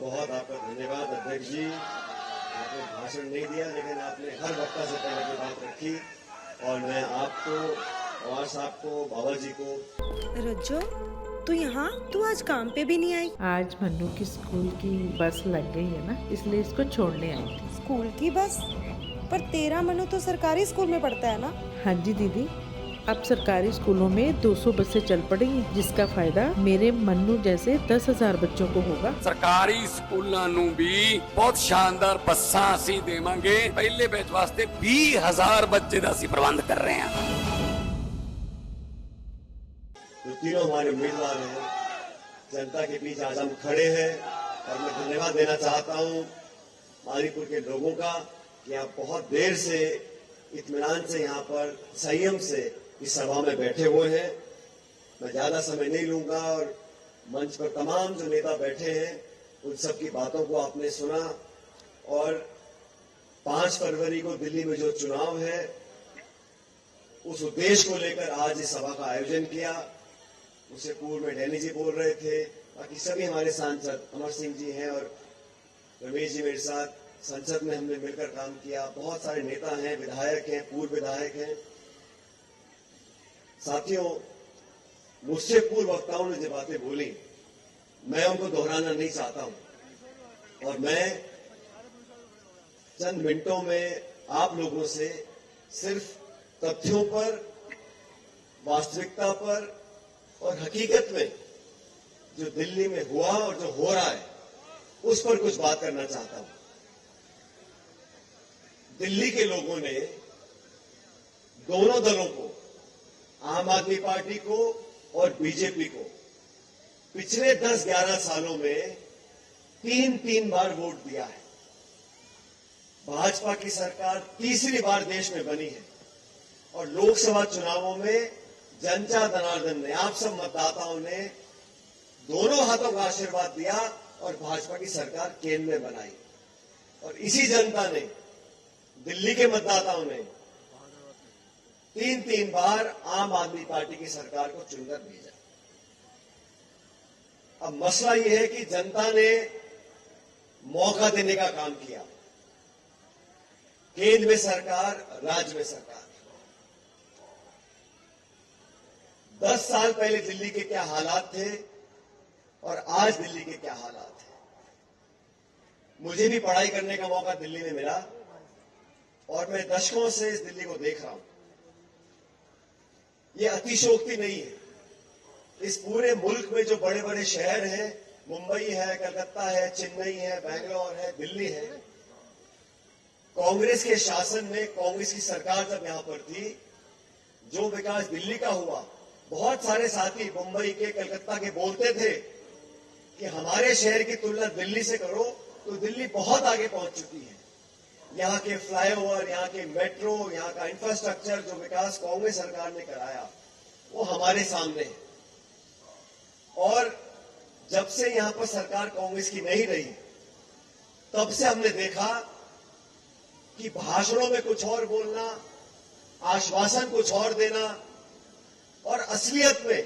बहुत आपका धन्यवाद अध्यक्ष जी। आपने भाषण नहीं दिया, लेकिन आपने हर वक्ता से पहले की बात रखी और मैं आपको, पवार साहब को, बाबा जी को। रज्जो, तू यहाँ? तू आज काम पे भी नहीं आई? आज मन्नू की स्कूल की बस लग गई है ना, इसलिए इसको छोड़ने आई थी। स्कूल की बस? पर तेरा मनु तो सरकारी स्कूल में पढ़ता है ना? हाँ जी दीदी, अब सरकारी स्कूलों में 200 बसें चल पड़ेंगी, जिसका फायदा मेरे मन्नू जैसे 10,000 बच्चों को होगा। सरकारी स्कूलों ਨੂੰ भी बहुत शानदार बसां ਅਸੀਂ ਦੇਵਾਂਗੇ। पहले बैच वास्ते 20,000 बच्चे ਦਾ ਅਸੀਂ प्रबंध कर रहे हैं। जो तीनों हमारे उम्मीदवार हैं, जनता के बीच आज हम खड़े हैं और मैं धन्यवाद देना चाहता हूं मारीपुर के लोगों का कि आप बहुत देर से इत्मीनान से यहाँ पर संयम से इस सभा में बैठे हुए हैं। मैं ज्यादा समय नहीं लूंगा और मंच पर तमाम जो नेता बैठे हैं उन सब की बातों को आपने सुना और 5 फरवरी को दिल्ली में जो चुनाव है उस उद्देश्य को लेकर आज इस सभा का आयोजन किया। उससे पूर्व में डैनी जी बोल रहे थे, बाकी सभी हमारे सांसद अमर सिंह जी हैं और रमेश जी मेरे साथ संसद में हमने मिलकर काम किया। बहुत सारे नेता हैं, विधायक हैं, पूर्व विधायक हैं। साथियों, मुझसे पूर्व वक्ताओं ने जो बातें बोली मैं उनको दोहराना नहीं चाहता हूं और मैं चंद मिनटों में आप लोगों से सिर्फ तथ्यों पर, वास्तविकता पर और हकीकत में जो दिल्ली में हुआ और जो हो रहा है उस पर कुछ बात करना चाहता हूं। दिल्ली के लोगों ने दोनों दलों को, आम आदमी पार्टी को और बीजेपी को, पिछले 10-11 सालों में 3 बार वोट दिया है। भाजपा की सरकार तीसरी बार देश में बनी है और लोकसभा चुनावों में जनता जनार्दन ने, आप सब मतदाताओं ने दोनों हाथों का आशीर्वाद दिया और भाजपा की सरकार केंद्र में बनाई और इसी जनता ने, दिल्ली के मतदाताओं ने 3 बार आम आदमी पार्टी की सरकार को चुनकर भेजा। अब मसला यह है कि जनता ने मौका देने का काम किया। केंद्र में सरकार, राज्य में सरकार। 10 साल पहले दिल्ली के क्या हालात थे और आज दिल्ली के क्या हालात हैं। मुझे भी पढ़ाई करने का मौका दिल्ली में मिला और मैं दशकों से इस दिल्ली को देख रहा हूं। यह अतिशयोक्ति नहीं है। इस पूरे मुल्क में जो बड़े बड़े शहर हैं, मुंबई है, कलकत्ता है, चेन्नई है, बैंगलोर है, दिल्ली है, कांग्रेस के शासन में, कांग्रेस की सरकार जब यहां पर थी, जो विकास दिल्ली का हुआ, बहुत सारे साथी मुंबई के, कलकत्ता के बोलते थे कि हमारे शहर की तुलना दिल्ली से करो तो दिल्ली बहुत आगे पहुंच चुकी है। यहाँ के फ्लाईओवर, यहाँ के मेट्रो, यहाँ का इंफ्रास्ट्रक्चर, जो विकास कांग्रेस सरकार ने कराया वो हमारे सामने है। और जब से यहाँ पर सरकार कांग्रेस की नहीं रही, तब से हमने देखा कि भाषणों में कुछ और बोलना, आश्वासन कुछ और देना और असलियत में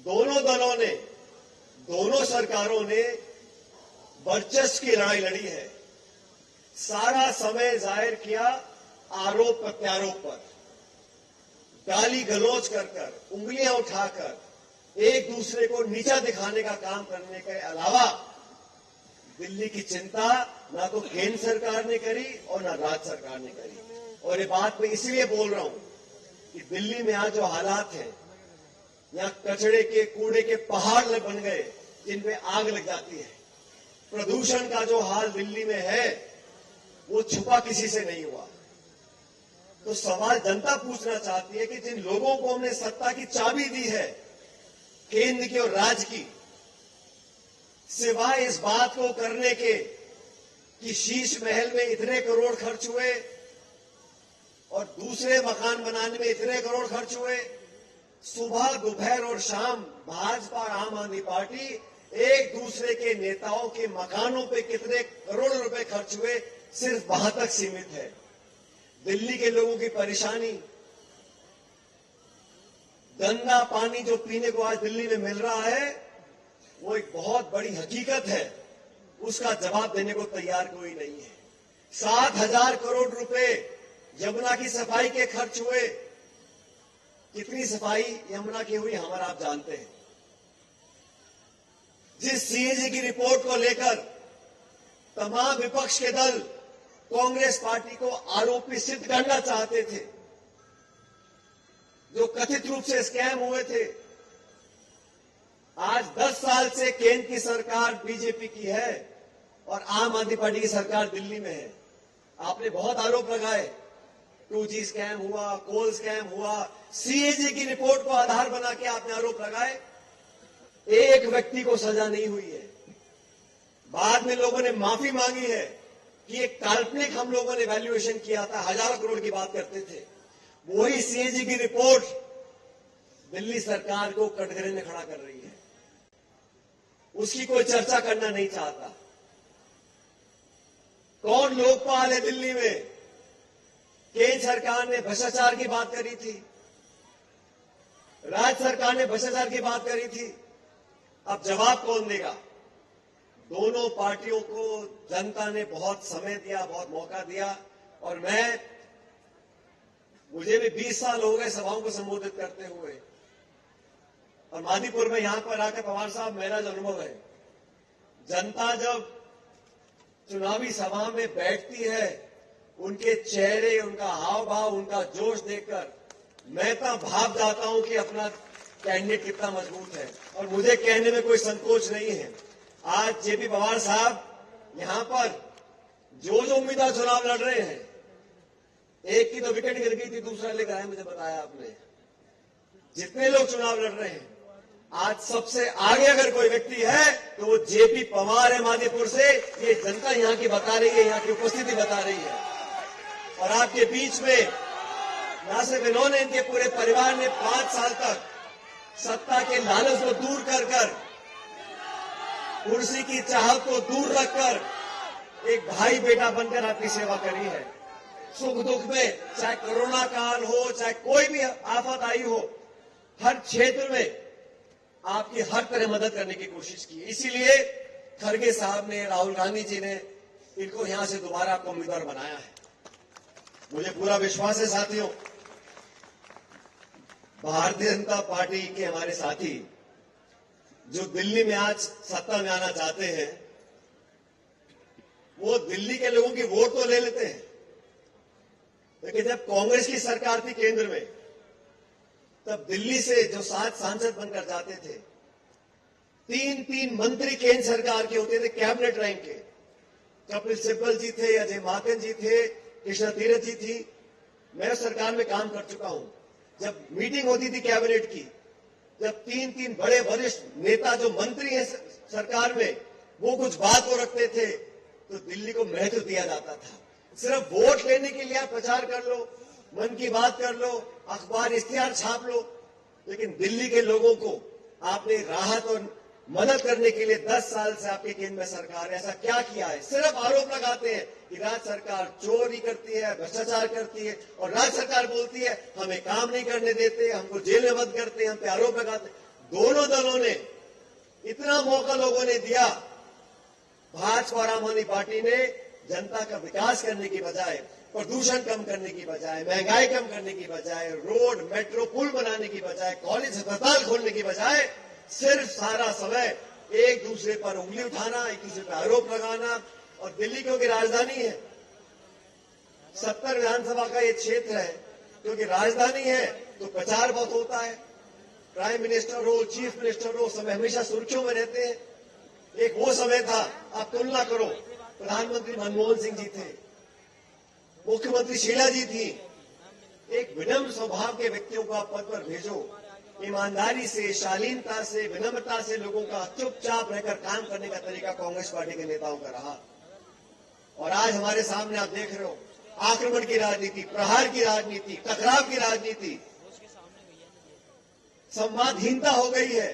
दोनों दलों ने, दोनों सरकारों ने वर्चस्व की लड़ाई लड़ी है। सारा समय जाहिर किया आरोप प्रत्यारोप पर, गाली गलौज कर, उंगलियां उठाकर एक दूसरे को नीचा दिखाने का काम करने के अलावा दिल्ली की चिंता ना तो केंद्र सरकार ने करी और ना राज्य सरकार ने करी। और ये बात मैं इसलिए बोल रहा हूं कि दिल्ली में आज जो हालात हैं, यहां कचड़े के, कूड़े के पहाड़ बन गए जिनमें आग लग जाती है। प्रदूषण का जो हाल दिल्ली में है वो छुपा किसी से नहीं हुआ। तो सवाल जनता पूछना चाहती है कि जिन लोगों को हमने सत्ता की चाबी दी है, केंद्र की और राज्य की, सिवाय इस बात को करने के कि शीश महल में इतने करोड़ खर्च हुए और दूसरे मकान बनाने में इतने करोड़ खर्च हुए, सुबह, दोपहर और शाम भाजपा और आम आदमी पार्टी एक दूसरे के नेताओं के मकानों पे कितने करोड़ रुपए खर्च हुए, सिर्फ वहां तक सीमित है। दिल्ली के लोगों की परेशानी, गंदा पानी जो पीने को आज दिल्ली में मिल रहा है, वो एक बहुत बड़ी हकीकत है, उसका जवाब देने को तैयार कोई नहीं है। 7,000 करोड़ रुपए यमुना की सफाई के खर्च हुए। कितनी सफाई यमुना की हुई हम और आप जानते हैं। जिस सीएजी की रिपोर्ट को लेकर तमाम विपक्ष के दल कांग्रेस पार्टी को आरोपी सिद्ध करना चाहते थे, जो कथित रूप से स्कैम हुए थे, आज 10 साल से केंद्र की सरकार बीजेपी की है और आम आदमी पार्टी की सरकार दिल्ली में है। आपने बहुत आरोप लगाए, 2G स्कैम हुआ, कोल स्कैम हुआ, सीएजी की रिपोर्ट को आधार बना के आपने आरोप लगाए। एक व्यक्ति को सजा नहीं हुई है। बाद में लोगों ने माफी मांगी है कि एक काल्पनिक हम लोगों ने वैल्यूएशन किया था, हजारों करोड़ की बात करते थे। वही सीएजी की रिपोर्ट दिल्ली सरकार को कटघरे में खड़ा कर रही है। उसकी कोई चर्चा करना नहीं चाहता। कौन लोकपाल है दिल्ली में? केंद्र सरकार ने भ्रष्टाचार की बात करी थी, राज्य सरकार ने भ्रष्टाचार की बात करी थी। अब जवाब कौन देगा? दोनों पार्टियों को जनता ने बहुत समय दिया, बहुत मौका दिया, और मुझे भी 20 साल हो गए सभाओं को संबोधित करते हुए। और मादीपुर में यहां पर आकर पवार साहब, मेरा जो अनुभव है, जनता जब चुनावी सभा में बैठती है, उनके चेहरे, उनका हाव भाव, उनका जोश देखकर मैं तो भाप जाता हूं कि अपना कैंडिडेट कितना मजबूत है। और मुझे कहने में कोई संकोच नहीं है। आज जेपी पवार साहब यहां पर जो उम्मीदवार चुनाव लड़ रहे हैं, एक की तो विकेट गिर गई थी, दूसरा लेकर आए, मुझे बताया आपने। जितने लोग चुनाव लड़ रहे हैं, आज सबसे आगे अगर कोई व्यक्ति है तो वो जेपी पवार है मादीपुर से। ये जनता यहां की बता रही है, यहां की उपस्थिति बता रही है। और आपके बीच में न सिर्फ इन्होंने, इनके पूरे परिवार ने 5 साल तक सत्ता के लालच को दूर कर कुर्सी की चाहत को दूर रखकर एक भाई बेटा बनकर आपकी सेवा करी है। सुख दुख में, चाहे कोरोना काल हो, चाहे कोई भी आफत आई हो, हर क्षेत्र में आपकी हर तरह मदद करने की कोशिश की। इसीलिए खड़गे साहब ने, राहुल गांधी जी ने इनको यहां से दोबारा आपको उम्मीदवार बनाया है। मुझे पूरा विश्वास है साथियों, भारतीय जनता पार्टी के हमारे साथी जो दिल्ली में आज सत्ता में आना चाहते हैं, वो दिल्ली के लोगों की वोट तो ले लेते हैं, लेकिन जब कांग्रेस की सरकार थी केंद्र में, तब दिल्ली से जो 7 सांसद बनकर जाते थे, 3 मंत्री केंद्र सरकार के होते थे, कैबिनेट रैंक के। कपिल सिब्बल जी थे, अजय माकन जी थे, कृष्णा तीरथ जी थी। मैं सरकार में काम कर चुका हूं। जब मीटिंग होती थी कैबिनेट की, जब 3 बड़े वरिष्ठ नेता जो मंत्री हैं सरकार में, वो कुछ बात को रखते थे, तो दिल्ली को महत्व दिया जाता था। सिर्फ वोट लेने के लिए आप प्रचार कर लो, मन की बात कर लो, अखबार इश्तिहार छाप लो, लेकिन दिल्ली के लोगों को आपने राहत और मदद करने के लिए 10 साल से आपके केंद्र में सरकार ऐसा क्या किया है? सिर्फ आरोप लगाते हैं कि राज्य सरकार चोरी करती है, भ्रष्टाचार करती है, और राज्य सरकार बोलती है हमें काम नहीं करने देते, हमको जेल में बंद करते हैं, हम पे आरोप लगाते। दोनों दलों ने इतना मौका लोगों ने दिया। भाजपा और आम आदमी पार्टी ने जनता का विकास करने की बजाय, प्रदूषण कम करने की बजाय, महंगाई कम करने की बजाय, रोड, मेट्रो, पुल बनाने की बजाय, कॉलेज, अस्पताल खोलने की बजाय सिर्फ सारा समय एक दूसरे पर उंगली उठाना, एक दूसरे पर आरोप लगाना। और दिल्ली क्योंकि राजधानी है, 70 विधानसभा का ये क्षेत्र है, क्योंकि राजधानी है तो प्रचार बहुत होता है। प्राइम मिनिस्टर हो, चीफ मिनिस्टर हो, समय हमेशा सुर्खियों में रहते हैं। एक वो समय था, आप तुलना करो, प्रधानमंत्री मनमोहन सिंह जी थे, मुख्यमंत्री शीला जी थी। एक विनम्र स्वभाव के व्यक्तियों को आप पद पर भेजो, ईमानदारी से, शालीनता से, विनम्रता से लोगों का चुपचाप रहकर काम करने का तरीका कांग्रेस पार्टी के नेताओं का रहा। और आज हमारे सामने आप देख रहे हो, आक्रमण की राजनीति, प्रहार की राजनीति, टकराव की राजनीति, संवादहीनता हो गई है।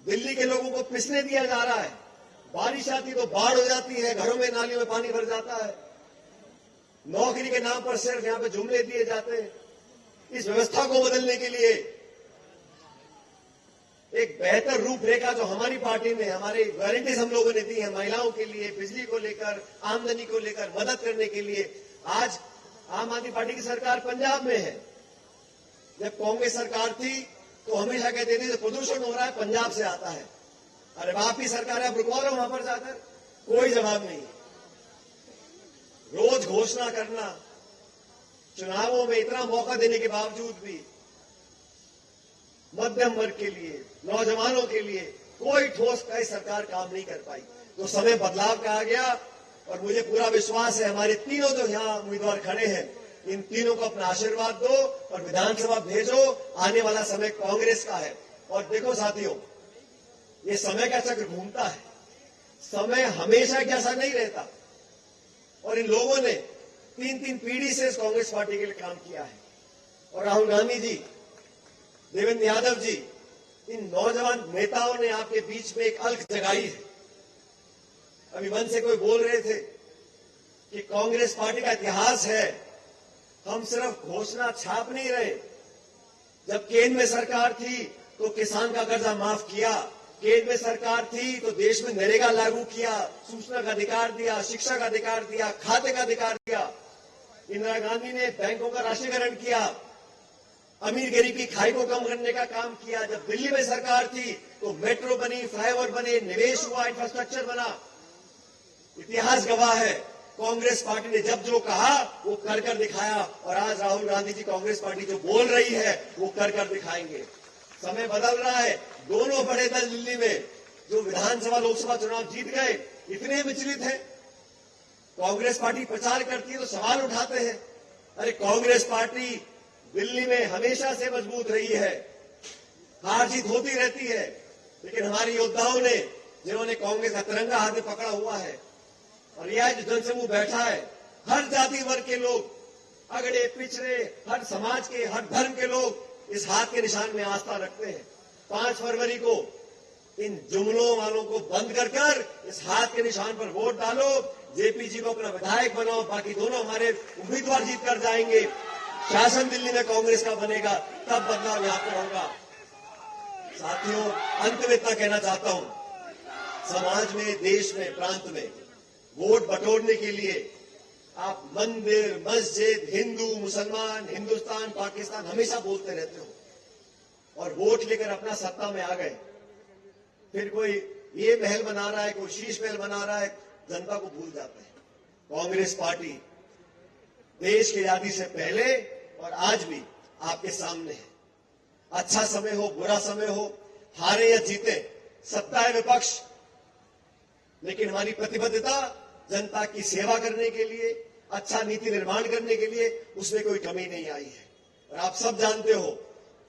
दिल्ली के लोगों को पिसने दिया जा रहा है। बारिश आती तो बाढ़ हो जाती है, घरों में, नालियों में पानी भर जाता है। नौकरी के नाम पर सिर्फ यहां पे जुमले दिए जाते हैं। इस व्यवस्था को बदलने के लिए एक बेहतर रूपरेखा जो हमारी पार्टी ने, हमारी गारंटीज हम लोगों ने दी है महिलाओं के लिए, बिजली को लेकर, आमदनी को लेकर मदद करने के लिए। आज आम आदमी पार्टी की सरकार पंजाब में है। जब कांग्रेस सरकार थी तो हमेशा कहते थे जो प्रदूषण हो रहा है पंजाब से आता है। अरे आपकी सरकार है, आप रुकवा रहे हो वहां पर जाकर, कोई जवाब नहीं। रोज घोषणा करना, चुनावों में इतना मौका देने के बावजूद भी मध्यम वर्ग के लिए, नौजवानों के लिए कोई ठोस कई सरकार काम नहीं कर पाई। तो समय बदलाव का आ गया और मुझे पूरा विश्वास है हमारे तीनों जो यहाँ उम्मीदवार खड़े हैं, इन तीनों को अपना आशीर्वाद दो और विधानसभा भेजो। आने वाला समय कांग्रेस का है। और देखो साथियों, ये समय का चक्र घूमता है, समय हमेशा जैसा नहीं रहता। और इन लोगों ने 3-3 पीढ़ी से इस कांग्रेस पार्टी के लिए काम किया है। और राहुल गांधी जी, देवेंद्र यादव जी, इन नौजवान नेताओं ने आपके बीच में एक अलख जगाई है। अभी मन से कोई बोल रहे थे कि कांग्रेस पार्टी का इतिहास है, हम सिर्फ घोषणा छाप नहीं रहे। जब केंद्र में सरकार थी तो किसान का कर्जा माफ किया, केंद्र में सरकार थी तो देश में नरेगा लागू किया, सूचना का अधिकार दिया, शिक्षा का अधिकार दिया, खाते का अधिकार दिया। इंदिरा गांधी ने बैंकों का राष्ट्रीयकरण किया, अमीर गरीब की खाई को कम करने का काम किया। जब दिल्ली में सरकार थी तो मेट्रो बनी, फ्लाईओवर बने, निवेश हुआ, इंफ्रास्ट्रक्चर बना। इतिहास गवाह है, कांग्रेस पार्टी ने जब जो कहा वो कर कर दिखाया। और आज राहुल गांधी जी, कांग्रेस पार्टी जो बोल रही है वो कर कर दिखाएंगे। समय बदल रहा है। दोनों बड़े दल दिल्ली में जो विधानसभा लोकसभा चुनाव जीत गए, इतने विचलित हैं। कांग्रेस पार्टी प्रचार करती है तो सवाल उठाते हैं। अरे कांग्रेस पार्टी दिल्ली में हमेशा से मजबूत रही है, हार जीत होती रहती है, लेकिन हमारे योद्धाओं ने, जिन्होंने कांग्रेस का तिरंगा हाथ में पकड़ा हुआ है, और यह जो जनसमूह बैठा है, हर जाति वर्ग के लोग, अगड़े पिछड़े, हर समाज के, हर धर्म के लोग इस हाथ के निशान में आस्था रखते हैं। 5 फरवरी को इन जुमलों वालों को बंद कर कर इस हाथ के निशान पर वोट डालो, जेपी जी को अपना विधायक बनाओ, बाकी दोनों हमारे उम्मीदवार जीत कर जाएंगे। शासन दिल्ली में कांग्रेस का बनेगा, तब बदलाव यहां पर होगा। साथियों, अंत में इतना कहना चाहता हूं, समाज में, देश में, प्रांत में वोट बटोरने के लिए आप मंदिर, मस्जिद, हिंदू, मुसलमान, हिंदुस्तान, पाकिस्तान हमेशा बोलते रहते हो, और वोट लेकर अपना सत्ता में आ गए। फिर कोई ये महल बना रहा है, कोई शीश महल बना रहा है, जनता को भूल जाते हैं। कांग्रेस पार्टी देश की आजादी से पहले और आज भी आपके सामने है। अच्छा समय हो, बुरा समय हो, हारे या जीते, सत्ता है विपक्ष, लेकिन हमारी प्रतिबद्धता जनता की सेवा करने के लिए, अच्छा नीति निर्माण करने के लिए, उसमें कोई कमी नहीं आई है। और आप सब जानते हो,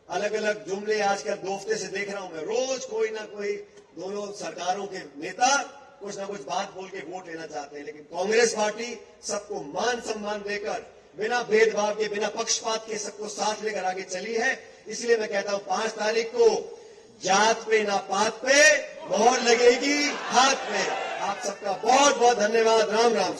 अलग अलग जुमले आजकल 2 हफ्ते से देख रहा हूं मैं, रोज कोई ना कोई दोनों सरकारों के नेता कुछ ना कुछ बात बोल के वोट लेना चाहते हैं, लेकिन कांग्रेस पार्टी सबको मान सम्मान देकर, बिना भेदभाव के, बिना पक्षपात के सबको साथ लेकर आगे चली है। इसलिए मैं कहता हूं 5 तारीख को जात पे ना पात पे मोहर लगेगी हाथ में। आप सबका बहुत बहुत धन्यवाद। राम राम।